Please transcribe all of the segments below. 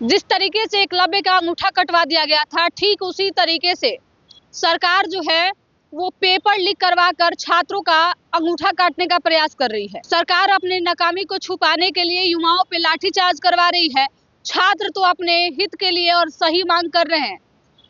जिस तरीके से एकलव्य का अंगूठा कटवा दिया गया था, ठीक उसी तरीके से सरकार जो है वो पेपर लीक करवा कर छात्रों का अंगूठा काटने का प्रयास कर रही है। सरकार अपनी नाकामी को छुपाने के लिए युवाओं पे लाठीचार्ज करवा रही है। छात्र तो अपने हित के लिए और सही मांग कर रहे हैं।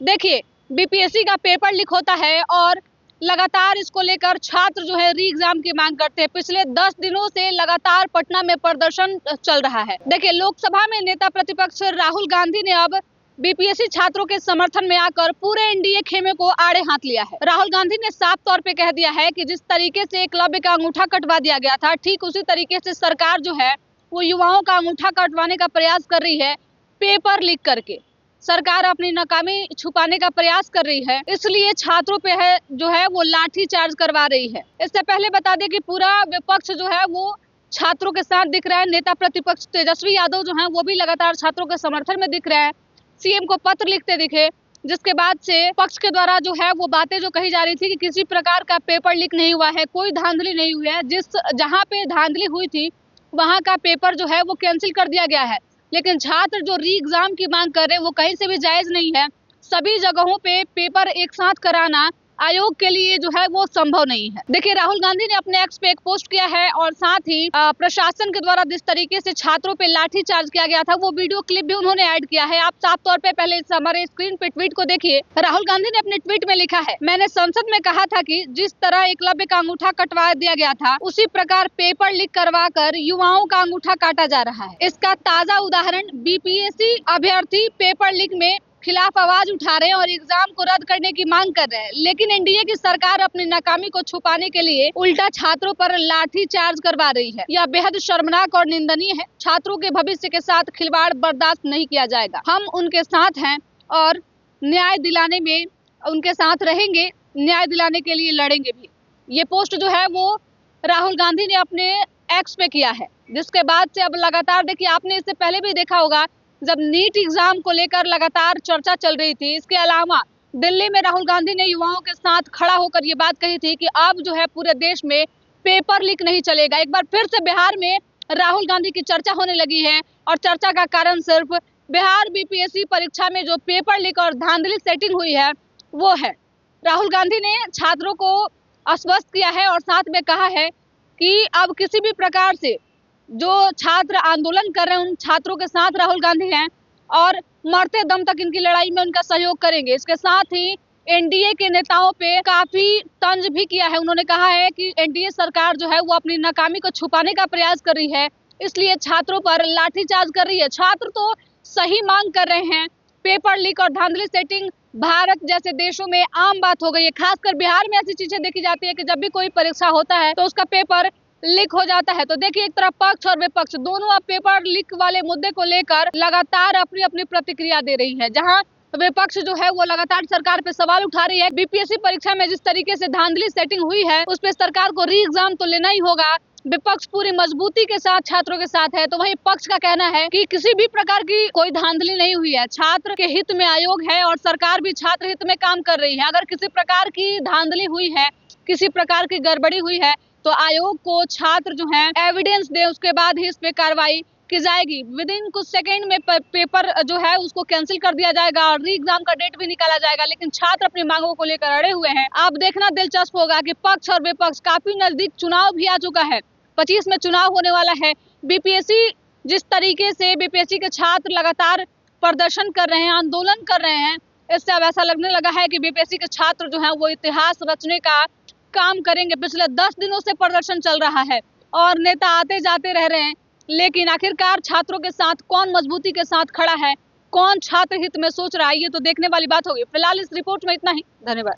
देखिए, बीपीएससी का पेपर लीक होता है और लगातार इसको लेकर छात्र जो है री एग्जाम की मांग करते हैं। पिछले 10 दिनों से लगातार पटना में प्रदर्शन चल रहा है। देखिए, लोकसभा में नेता प्रतिपक्ष राहुल गांधी ने अब बीपीएससी छात्रों के समर्थन में आकर पूरे एनडीए खेमे को आड़े हाथ लिया है। राहुल गांधी ने साफ तौर पे कह दिया है कि जिस तरीके से एकलव्य का अंगूठा कटवा दिया गया था, ठीक उसी तरीके से सरकार जो है वो युवाओं का अंगूठा कटवाने का प्रयास कर रही है। पेपर लीक करके सरकार अपनी नाकामी छुपाने का प्रयास कर रही है, इसलिए छात्रों पे है जो है वो लाठी चार्ज करवा रही है। इससे पहले बता दें कि पूरा विपक्ष जो है वो छात्रों के साथ दिख रहा है। नेता प्रतिपक्ष तेजस्वी यादव जो है वो भी लगातार छात्रों के समर्थन में दिख रहे हैं। सीएम को पत्र लिखते दिखे, जिसके बाद से पक्ष के द्वारा जो है वो बातें जो कही जा रही थी कि किसी प्रकार का पेपर लीक नहीं हुआ है, कोई धांधली नहीं हुई है। जहां पे धांधली हुई थी वहां का पेपर जो है वो कैंसिल कर दिया गया है। लेकिन छात्र जो री एग्जाम की मांग कर रहे हैं वो कहीं से भी जायज नहीं है। सभी जगहों पे पेपर एक साथ कराना आयोग के लिए जो है वो संभव नहीं है। देखिए, राहुल गांधी ने अपने एक्स पे एक पोस्ट किया है और साथ ही प्रशासन के द्वारा जिस तरीके से छात्रों पे लाठी चार्ज किया गया था वो वीडियो क्लिप भी उन्होंने ऐड किया है। आप साफ तौर पे पहले इस हमारे स्क्रीन पे ट्वीट को देखिए। राहुल गांधी ने अपने ट्वीट में लिखा है, मैंने संसद में कहा था कि जिस तरह एकलव्य का अंगूठा कटवा दिया गया था उसी प्रकार पेपर लीक करवा कर युवाओं का अंगूठा काटा जा रहा है। इसका ताजा उदाहरण बीपीएससी अभ्यर्थी पेपर लीक में खिलाफ आवाज उठा रहे हैं और एग्जाम को रद्द करने की मांग कर रहे हैं। लेकिन एनडीए की सरकार अपनी नाकामी को छुपाने के लिए उल्टा छात्रों पर लाठी चार्ज करवा रही है। यह बेहद शर्मनाक और निंदनीय है। छात्रों के भविष्य के साथ खिलवाड़ बर्दाश्त नहीं किया जाएगा। हम उनके साथ हैं और न्याय दिलाने में उनके साथ रहेंगे, न्याय दिलाने के लिए लड़ेंगे भी। ये पोस्ट जो है वो राहुल गांधी ने अपने एक्स पे किया है, जिसके बाद से अब लगातार देखिए, आपने इससे पहले भी देखा होगा जब नीट एग्जाम को लेकर लगातार चर्चा चल रही थी। इसके अलावा दिल्ली में राहुल गांधी ने युवाओं के साथ खड़ा होकर ये बात कही थी कि अब जो है पूरे देश में पेपर लीक नहीं चलेगा। एक बार फिर से बिहार में राहुल गांधी की चर्चा होने लगी है और चर्चा का कारण सिर्फ बिहार बीपीएससी परीक्षा में जो पेपर लीक और धांधली सेटिंग हुई है वो है। राहुल गांधी ने छात्रों को आश्वस्त किया है और साथ में कहा है कि अब किसी भी प्रकार से जो छात्र आंदोलन कर रहे हैं उन छात्रों के साथ राहुल गांधी हैं और मरते दम तक इनकी लड़ाई में उनका सहयोग करेंगे। इसके साथ ही एनडीए के नेताओं पे काफी तंज भी किया है। उन्होंने कहा है कि एनडीए सरकार जो है वो अपनी नाकामी को छुपाने का प्रयास कर रही है, इसलिए छात्रों पर लाठीचार्ज कर रही है। छात्र तो सही मांग कर रहे हैं। पेपर लीक और धांधली सेटिंग भारत जैसे देशों में आम बात हो गई है। खासकर बिहार में ऐसी चीजें देखी जाती है कि जब भी कोई परीक्षा होता है तो उसका पेपर लीक हो जाता है। तो देखिए, एक तरफ पक्ष और विपक्ष दोनों अब पेपर लीक वाले मुद्दे को लेकर लगातार अपनी अपनी प्रतिक्रिया दे रही है। जहां विपक्ष जो है वो लगातार सरकार पे सवाल उठा रही है। बीपीएससी परीक्षा में जिस तरीके से धांधली सेटिंग हुई है उस पे सरकार को री एग्जाम तो लेना ही होगा। विपक्ष पूरी मजबूती के साथ छात्रों के साथ है, तो वहीं पक्ष का कहना है कि किसी भी प्रकार की कोई धांधली नहीं हुई है। छात्र के हित में आयोग है और सरकार भी छात्र हित में काम कर रही है। अगर किसी प्रकार की धांधली हुई है, किसी प्रकार की गड़बड़ी हुई है तो आयोग को छात्र जो है एविडेंस दे, उसके बाद ही इस पे कार्रवाई की जाएगी। विद इन कुछ सेकंड में पेपर जो है उसको कैंसिल कर दिया जाएगा और री एग्जाम का डेट भी निकाला जाएगा। लेकिन छात्र अपनी मांगों को लेकर अड़े हुए हैं। अब देखना दिलचस्प होगा कि पक्ष और विपक्ष, काफी नजदीक चुनाव भी आ चुका है, 25 में चुनाव होने वाला है। बीपीएससी जिस तरीके से बीपीएससी के छात्र लगातार प्रदर्शन कर रहे हैं, आंदोलन कर रहे हैं, इससे अब ऐसा लगने लगा है कि बीपीएससी के छात्र जो है वो इतिहास रचने का काम करेंगे। पिछले 10 दिनों से प्रदर्शन चल रहा है और नेता आते जाते रह रहे हैं, लेकिन आखिरकार छात्रों के साथ कौन मजबूती के साथ खड़ा है, कौन छात्र हित में सोच रहा है, ये तो देखने वाली बात होगी। फिलहाल इस रिपोर्ट में इतना ही। धन्यवाद।